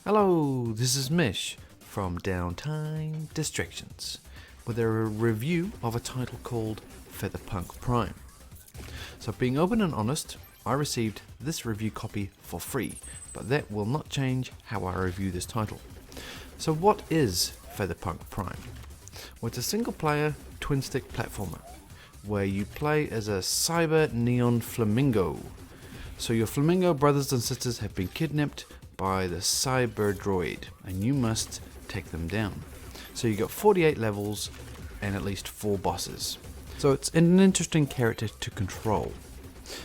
Hello, this is Mish from Downtime Distractions with a review of a title called Featherpunk Prime. So being open and honest, I received this review copy for free, but that will not change how I review this title. So what is Featherpunk Prime? Well, it's a single player twin-stick platformer where you play as a cyber neon flamingo. So your flamingo brothers and sisters have been kidnapped by the Cybirdroid and you must take them down. So you got 48 levels and at least 4 bosses. So it's an interesting character to control.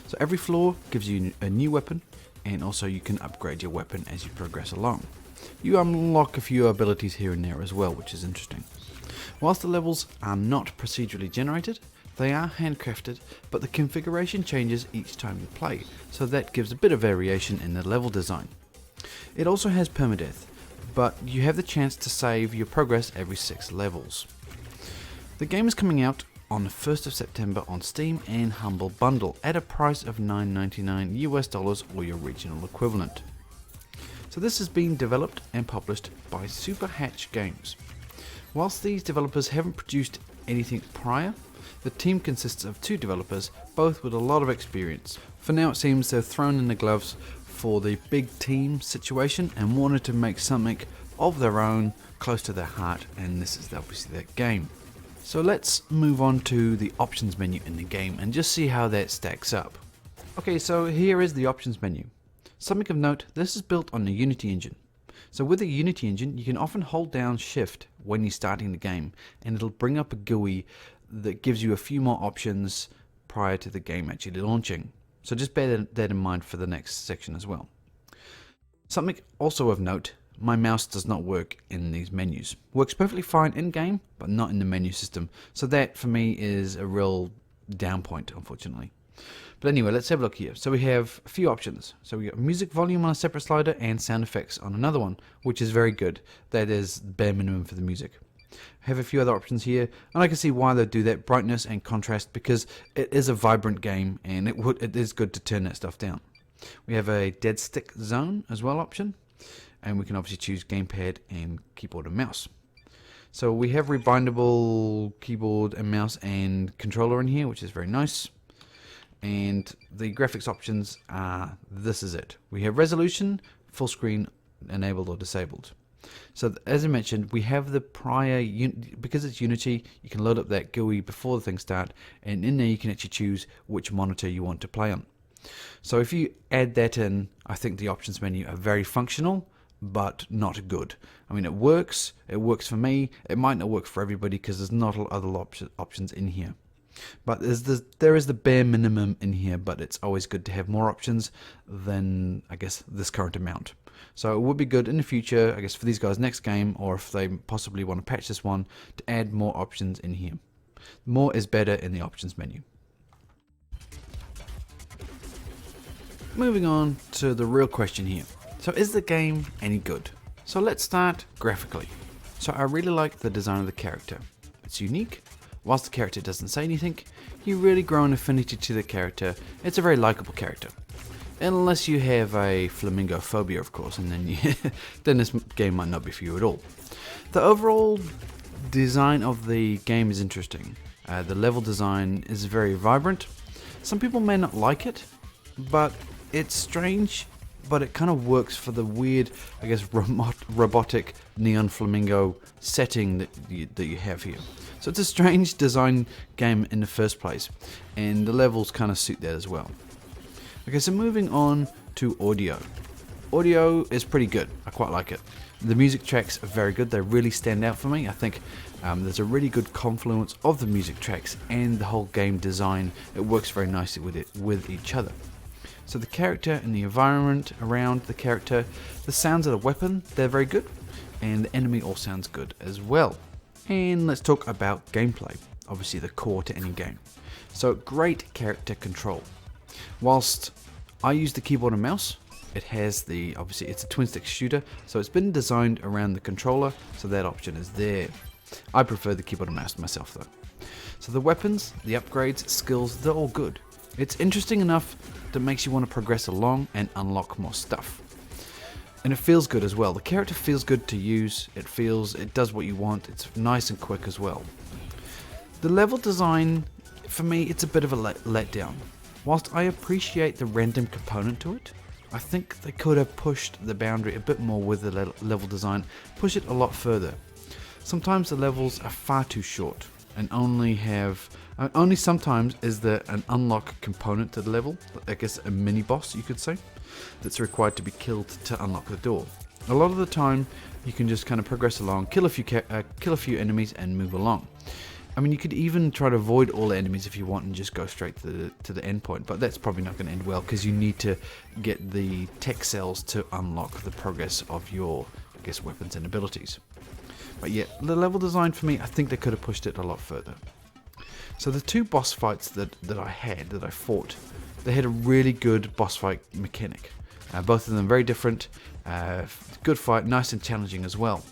So every floor gives you a new weapon, and also you can upgrade your weapon as you progress along. You unlock a few abilities here and there as well, which is interesting. Whilst the levels are not procedurally generated, they are handcrafted, but the configuration changes each time you play, so that gives a bit of variation in the level design. It also has permadeath, but you have the chance to save your progress every 6 levels. The game is coming out on the 1st of September on Steam and Humble Bundle at a price of $9.99 US or your regional equivalent. So this has been developed and published by Super-Agile Games. Whilst these developers haven't produced anything prior, the team consists of 2 developers, both with a lot of experience. For now it seems they've thrown in the gloves for the big team situation and wanted to make something of their own close to their heart, and this is obviously their game. So let's move on to the options menu in the game and just see how that stacks up. Okay, so here is the options menu. Something of note, this is built on the Unity engine. So with the Unity engine, you can often hold down Shift when you're starting the game and it'll bring up a GUI that gives you a few more options prior to the game actually launching. So just bear that in mind for the next section as well. Something also of note, my mouse does not work in these menus. Works perfectly fine in game, but not in the menu system. So that for me is a real down point, unfortunately. But anyway, let's have a look here. So we have a few options. So we got music volume on a separate slider and sound effects on another one, which is very good. That is bare minimum for the music. I have a few other options here, and I can see why they do that, brightness and contrast, because it is a vibrant game and it is good to turn that stuff down. We have a dead stick zone as well option, and we can obviously choose gamepad and keyboard and mouse. So we have rebindable keyboard and mouse and controller in here, which is very nice. And the graphics options are, this is it. We have resolution, full screen enabled or disabled. So as I mentioned, we have the prior, because it's Unity, you can load up that GUI before the things start, and in there you can actually choose which monitor you want to play on. So if you add that in, I think the options menu are very functional, but not good. I mean, it works for me, it might not work for everybody because there's not other options in here. But there is the bare minimum in here, but it's always good to have more options than, I guess, this current amount. So it would be good in the future, I guess, for these guys' next game, or if they possibly want to patch this one, to add more options in here. More is better in the options menu. Moving on to the real question here. So is the game any good? So let's start graphically. So I really like the design of the character. It's unique. Whilst the character doesn't say anything, you really grow an affinity to the character. It's a very likable character. Unless you have a flamingo phobia, of course, and then this game might not be for you at all. The overall design of the game is interesting. The level design is very vibrant. Some people may not like it, but it's strange, but it kind of works for the weird, I guess, robotic neon flamingo setting that you have here. So it's a strange design game in the first place, and the levels kind of suit that as well. Okay, so moving on to audio. Audio is pretty good. I quite like it. The music tracks are very good. They really stand out for me. I think there's a really good confluence of the music tracks and the whole game design. It works very nicely with each other. So the character and the environment around the character, the sounds of the weapon, they're very good, and the enemy all sounds good as well. And let's talk about gameplay, obviously the core to any game. So great character control. Whilst I use the keyboard and mouse, it has obviously it's a twin stick shooter, so it's been designed around the controller, so that option is there. I prefer the keyboard and mouse myself though. So the weapons, the upgrades, skills, they're all good. It's interesting enough that makes you want to progress along and unlock more stuff. And it feels good as well. The character feels good to use. It does what you want. It's nice and quick as well. The level design, for me, it's a bit of a letdown. Whilst I appreciate the random component to it, I think they could have pushed the boundary a bit more with the level design, push it a lot further. Sometimes the levels are far too short and only sometimes is there an unlock component to the level, I guess a mini boss you could say, that's required to be killed to unlock the door. A lot of the time you can just kind of progress along, kill a few enemies and move along. I mean, you could even try to avoid all the enemies if you want and just go straight to the end point, but that's probably not going to end well because you need to get the tech cells to unlock the progress of your, I guess, weapons and abilities. But yeah, the level design for me, I think they could have pushed it a lot further. So the two boss fights that I fought, they had a really good boss fight mechanic. Both of them very different, good fight, nice and challenging as well.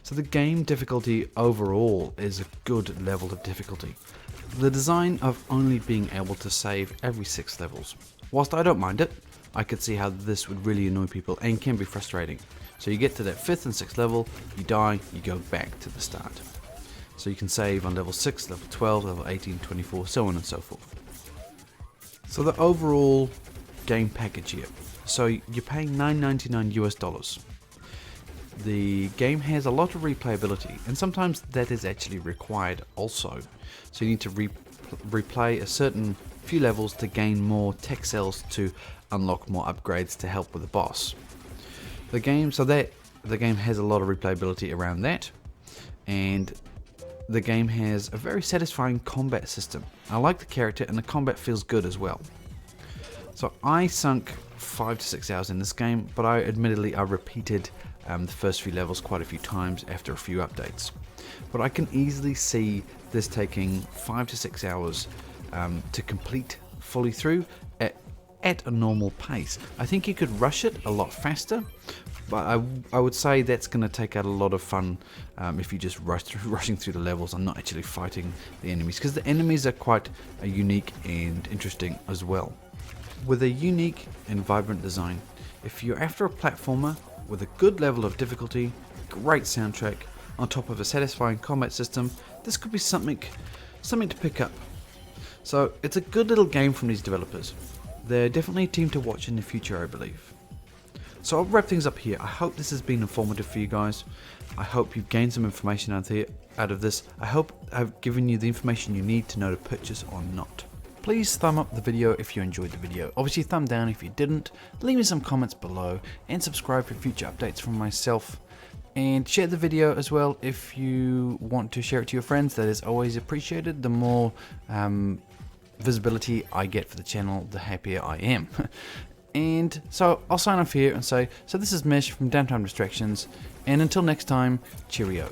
So the game difficulty overall is a good level of difficulty. The design of only being able to save every 6 levels. Whilst I don't mind it, I could see how this would really annoy people and can be frustrating. So you get to that 5th and 6th level, you die, you go back to the start. So you can save on level 6, level 12, level 18, 24, so on and so forth. So the overall game package here. So you're paying $9.99 US. The game has a lot of replayability, and sometimes that is actually required also. So you need to replay a certain few levels to gain more tech cells to unlock more upgrades to help with the boss. The game has a lot of replayability around that, and the game has a very satisfying combat system. I like the character and the combat feels good as well. So I sunk 5 to 6 hours in this game, but I repeated the first few levels quite a few times after a few updates. But I can easily see this taking 5 to 6 hours to complete fully through at a normal pace. I think you could rush it a lot faster, but I would say that's going to take out a lot of fun if you just rushing through the levels and not actually fighting the enemies, because the enemies are quite unique and interesting as well. With a unique and vibrant design, if you're after a platformer with a good level of difficulty, great soundtrack, on top of a satisfying combat system, this could be something to pick up. So it's a good little game from these developers. They're definitely a team to watch in the future, I believe. So I'll wrap things up here. I hope this has been informative for you guys. I hope you've gained some information out of this. I hope I've given you the information you need to know to purchase or not. Please thumb up the video if you enjoyed the video. Obviously thumb down if you didn't. Leave me some comments below and subscribe for future updates from myself. And share the video as well if you want to share it to your friends. That is always appreciated. The more visibility I get for the channel, the happier I am. And so I'll sign off here and say, so this is Mish from Downtime Distractions, and until next time, cheerio.